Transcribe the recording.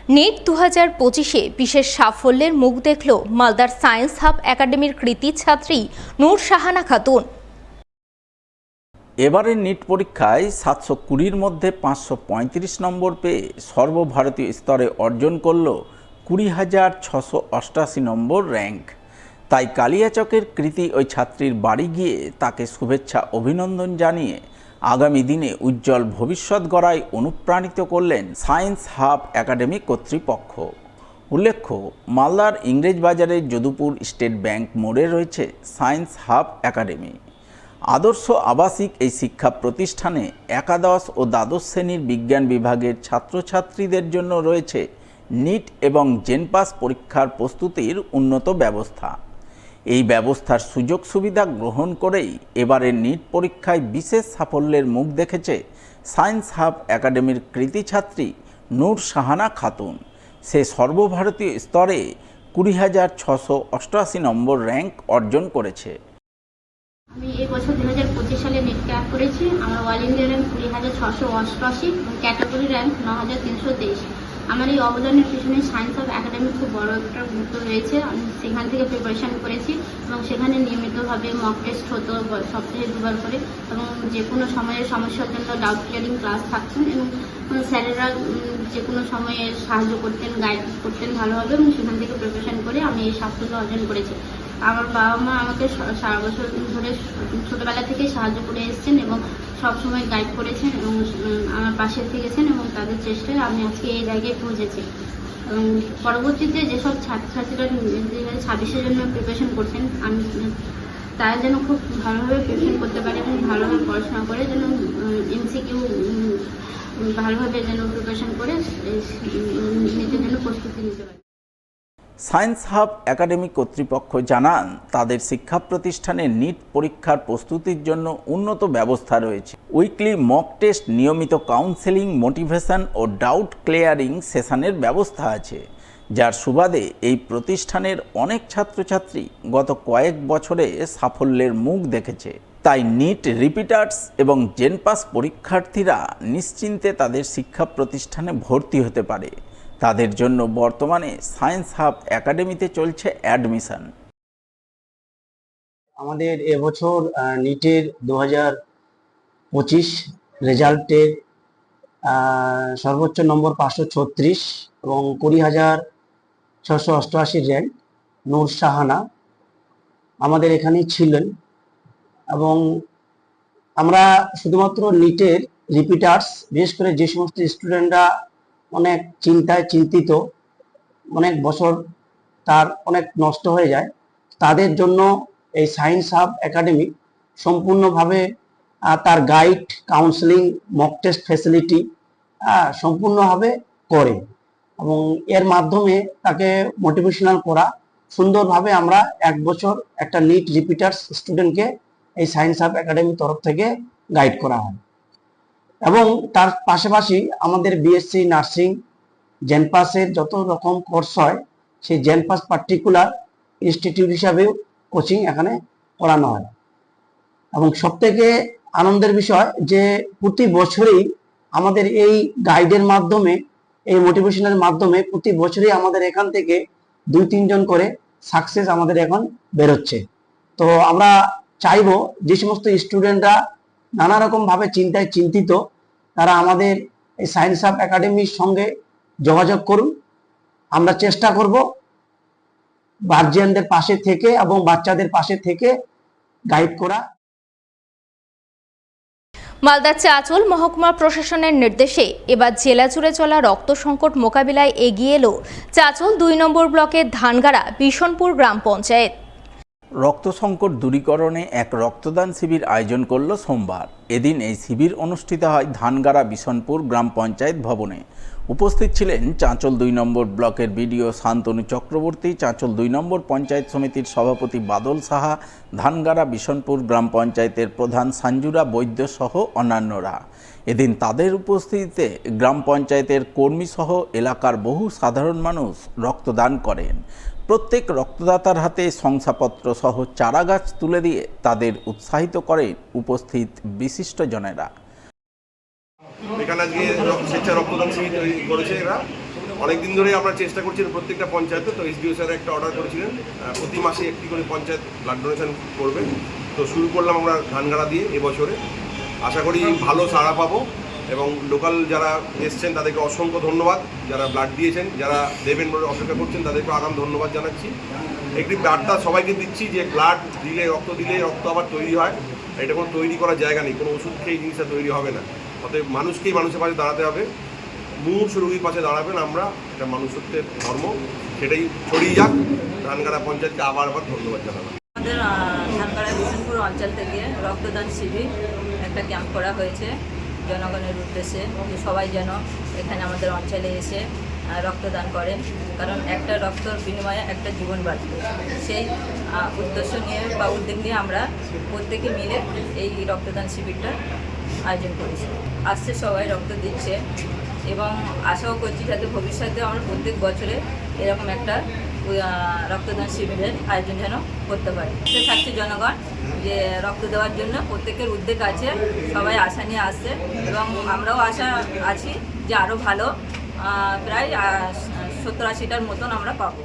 NEET 2025-এ বিশেষ সাফল্যের মুখ দেখল মালদার সায়েন্স হাব একাডেমির কৃতী ছাত্রী নূর শাহানা খাতুন। এবারের নিট পরীক্ষায় 720-র মধ্যে 535 নম্বর পেয়ে সর্বভারতীয় স্তরে অর্জন করল 20,688 নম্বর র্যাঙ্ক। তাই কালিয়াচকের কৃতী ওই ছাত্রীর বাড়ি গিয়ে তাকে শুভেচ্ছা অভিনন্দন জানিয়ে আগামী দিনে উজ্জ্বল ভবিষ্যৎ গড়ায় অনুপ্রাণিত করলেন সায়েন্স হাব একাডেমি কর্তৃপক্ষ। উল্লেখ্য, মালদার ইংরেজবাজারের যদুপুর স্টেট ব্যাংক মোড়ে রয়েছে সায়েন্স হাব একাডেমি। আদর্শ আবাসিক এই শিক্ষা প্রতিষ্ঠানে একাদশ ও দ্বাদশ শ্রেণীর বিজ্ঞান বিভাগের ছাত্রছাত্রীদের জন্য রয়েছে নিট এবং জেনপাস পরীক্ষার প্রস্তুতির উন্নত ব্যবস্থা। এই ব্যবস্থার সুযোগ সুবিধা গ্রহণ করেই এবারের নিট পরীক্ষায় বিশেষ সাফল্যের মুখ দেখেছে সায়েন্স হাব একাডেমির কৃতী ছাত্রী নূর শাহানা খাতুন। সে সর্বভারতীয় স্তরে 20,688 নম্বর র্যাঙ্ক অর্জন করেছে। আমি এই বছর 2025 সালে নেট ক্র্যাক করেছি। আমার অল ইন্ডিয়া র্যাঙ্ক 20,688 এবং ক্যাটাগরি র্যাঙ্ক 9,323। আমার এই অবদানের পিছনে সায়েন্স হাব একাডেমির খুব বড় একটা গুরুত্ব রয়েছে। আমি সেখান থেকে প্রিপারেশন করেছি এবং সেখানে নিয়মিতভাবে মক টেস্ট হতো সপ্তাহে 2বার করে, এবং যে কোনো সময়ের সমস্যার জন্য ডাউট ক্লিয়ারিং ক্লাস থাকতেন এবং স্যারেরা যে কোনো সময়ে সাহায্য করতেন, গাইড করতেন ভালোভাবে, এবং সেখান থেকে প্রিপারেশন করে আমি এই সাফল্য অর্জন করেছি। আমার বাবা মা আমাকে সারা বছর ধরে ছোটবেলা থেকেই সাহায্য করে এসেছেন এবং সবসময় গাইড করেছেন এবং আমার পাশে থেকেছেন, এবং তাদের চেষ্টায় আমি আজকে এই জায়গায় পৌঁছেছি। এবং পরবর্তীতে যেসব ছাত্রছাত্রীরা 2026-এর জন্য প্রিপারেশন করছেন, আমি তারা যেন খুব ভালোভাবে প্রিপারেশন করতে পারে এবং ভালোভাবে পড়াশোনা করে যেন এমসিকিউ ভালোভাবে যেন প্রিপারেশন করে নিজের জন্য প্রস্তুতি নিতে পারে। সায়েন্স হাব একাডেমি কর্তৃপক্ষ জানান, তাদের শিক্ষা প্রতিষ্ঠানে নিট পরীক্ষার প্রস্তুতির জন্য উন্নত ব্যবস্থা রয়েছে। উইকলি মক টেস্ট, নিয়মিত কাউন্সেলিং, মোটিভেশন ও ডাউট ক্লিয়ারিং সেশনের ব্যবস্থা আছে, যার সুবাদে এই প্রতিষ্ঠানের অনেক ছাত্রছাত্রী গত কয়েক বছরে সাফল্যের মুখ দেখেছে। তাই নিট রিপিটার্স এবং জেনপাস পরীক্ষার্থীরা নিশ্চিন্তে তাদের শিক্ষা প্রতিষ্ঠানে ভর্তি হতে পারে। তাদের জন্য বর্তমানে সায়েন্স হাব একাডেমিতে চলছে অ্যাডমিশন। আমাদের এবছর নিটের 2025 রেজাল্টের সর্বোচ্চ নম্বর 536 এবং 20,688 র্যাঙ্ক নূর শাহানা আমাদের এখানেই ছিলেন। এবং আমরা শুধুমাত্র নিটের রিপিটার্স, বিশেষ করে যে সমস্ত স্টুডেন্টরা অনেক চিন্তিত, অনেক বছর তার অনেক নষ্ট হয়ে যায়, তাদের জন্য এই সায়েন্স হাব একাডেমি সম্পূর্ণভাবে তার guide, counselling, mock test facility সম্পূর্ণভাবে করে এবং এর মাধ্যমে তাকে মোটিভেশনাল করা সুন্দরভাবে আমরা এক বছর একটা নিট রিপিটার্স স্টুডেন্টকে এই সায়েন্স হাব একাডেমির তরফ থেকে গাইড করা হয়। এবং তার পাশাপাশি আমাদের বিএসসি নার্সিং, জেনপাসের যত রকম কোর্স হয়, সেই জেনপাস পার্টিকুলার ইনস্টিটিউট হিসাবেও কোচিং এখানে করানো হয়। এবং সবথেকে আনন্দের বিষয় যে প্রতি বছরই আমাদের এই গাইডের মাধ্যমে, এই মোটিভেশনের মাধ্যমে প্রতি বছরই আমাদের এখান থেকে 2-3 জন করে সাকসেস আমাদের এখন বেরোচ্ছে। তো আমরা চাইবো যে সমস্ত স্টুডেন্টরা নানা রকম ভাবে চিন্তিত, তারা আমাদের এই সায়েন্স হাব একাডেমির সঙ্গে যোগাযোগ করুন। আমরা চেষ্টা করব গার্জিয়ানদের পাশে থেকে এবং বাচ্চাদের পাশে থেকে গাইড করা। মালদা চাঁচল মহকুমা প্রশাসনের নির্দেশে এবার জেলা জুড়ে চলা রক্ত সংকট মোকাবিলায় এগিয়ে এলো চাঁচল 2 নম্বর ব্লকের ধানগাড়া বিশনপুর গ্রাম পঞ্চায়েত। রক্ত সংকট দূরীকরণে এক রক্তদান শিবির আয়োজন করল সোমবার। এদিন এই শিবির অনুষ্ঠিত হয় ধানগাড়া বিশনপুর গ্রাম পঞ্চায়েত ভবনে। উপস্থিত ছিলেন চাঁচল 2 নম্বর ব্লকের বিডিও শান্তনু চক্রবর্তী, চাঁচল 2 নম্বর পঞ্চায়েত সমিতির সভাপতি বাদল সাহা, ধানগাড়া বিশনপুর গ্রাম পঞ্চায়েতের প্রধান সঞ্জুরা বৈদ্য সহ অন্যান্যরা। এদিন তাদের উপস্থিতিতে গ্রাম পঞ্চায়েতের কর্মী সহ এলাকার বহু সাধারণ মানুষ রক্তদান করেন। প্রত্যেক রক্তদাতার হাতে শংসাপত্র সহ চারা গাছ তুলে দিয়ে তাদের উৎসাহিত করেন উপস্থিত বিশিষ্টজনেরা। এখানে আজকে স্বেচ্ছা রক্তদান শিবির করেছে এরা অনেক দিন ধরেই আমরা চেষ্টা করছি প্রত্যেকটা পঞ্চায়েতে। তো এসডিও স্যার একটা অর্ডার করেছিলেন প্রতি মাসে একটি করে পঞ্চায়েত ব্লাড ডোনেশন করবে। তো শুরু করলাম আমরা ধানগাড়া দিয়ে এবছরে। আশা করি ভালো সাড়া পাবো এবং লোকাল যারা এসছেন তাদেরকে অসংখ্য ধন্যবাদ, যারা ব্লাড দিয়েছেন, যারা দেবেন বলে অপেক্ষা করছেন তাদেরকে আগাম ধন্যবাদ জানাচ্ছি। একটি বার্তা সবাইকে দিচ্ছি যে ব্লাড দিলে, রক্ত আবার তৈরি হয়। এটা কোনো তৈরি করার জায়গা নেই, কোনো ওষুধ খেয়ে জিনিসটা তৈরি হবে না। অতএব মানুষকেই মানুষের পাশে দাঁড়াতে হবে, মুমূর্ষু রোগীর পাশে দাঁড়াবেন আমরা, এটা মানুষত্বের ধর্ম, সেটাই ছড়িয়ে যাক। ধানগাড়া পঞ্চায়েতকে আবার ধন্যবাদ জানালাম। আমাদের ধানগাড়া বিশনপুর অঞ্চল থেকে রক্তদান শিবির একটা ক্যাম্প করা হয়েছে জনগণের উদ্দেশ্যে, যে সবাই যেন এখানে আমাদের অঞ্চলে এসে রক্তদান করেন, কারণ একটা রক্তর বিনিময়ে একটা জীবন বাঁচবে। সেই উদ্দেশ্য নিয়ে বা উদ্যোগ নিয়ে আমরা প্রত্যেকে মিলে এই রক্তদান শিবিরটা আয়োজন করেছি। আসছে সবাই রক্ত দিচ্ছে এবং আশাও করছি যাতে ভবিষ্যতে আমরা প্রত্যেক বছরে এরকম একটা রক্তদান শিবিরের আয়োজন যেন করতে পারি। থাকছে জনগণ যে রক্ত দেওয়ার জন্য প্রত্যেকের উদ্যোগ আছে, সবাই আশা নিয়ে আসছে এবং আমরাও আশা আছি যে আরও ভালো প্রায় 70-80টার মতন আমরা পাবো।